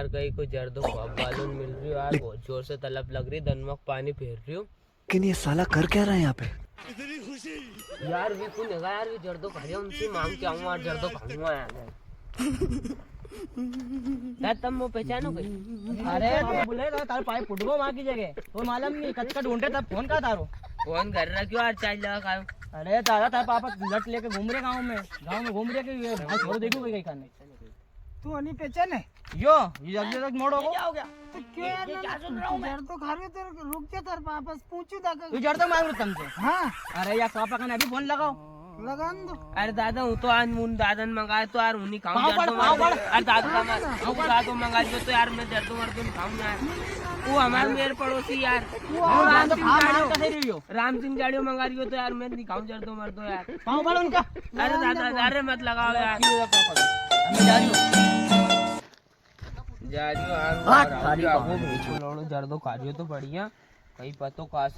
यार कहीं को जर्दो बालून मिल रही है यार, बहुत जोर से तलब लग रही, धनमक पानी फेर रही हूँ। लेकिन ये साला कर क्या रहा है यहाँ पे? यार भी तू लगा यार, भी जर्दो खा रही, उनसे मांग के आऊंगा और जर्दो खाऊंगा यार। तब वो पहचानो कहीं? अरे बोले तारे पाइप फुटबो मां की जगह तो मालूम नहीं कच ढूंढे तब फोन का तारो फोन कर रहा क्यों यार, चाय लगा खाओ। अरे तारा तारे पापा लट लेके घूम रहे गांव में घूम रहे कि भाई छोड़ देखो कहीं खाने तू अनी पहचान है यो ये जल्दी तक मोड़ो को क्या हो गया? तो क्यों यार जड़ तो खा रही हो तो रुक जा तेरे पापा पूछू ताकि तू जड़ तक मांग रहा तुमसे। हाँ अरे यार पापा का अभी फोन लगाओ लगान दो। अरे दादा हूँ तो आज मुन दादा ने मंगाया तो यार उन्हीं खाऊं पाव जर्दो। पाव पड़। अरे दादा मंगा दियो तो यार मैं जर्दो मर्दो खाऊं यार। वो हमारे मेरे पड़ोसी यार राम सिंह जाड़ियो मंगा रही हो तो यार मैं नहीं खाऊं जर्दो मर्दो यार। पाव पड़ उनका। अरे दादा अरे मत लगाओ यार। जा रही हो यार, जर्दो खा रही हो तो बढ़िया, कहीं पतो कहा से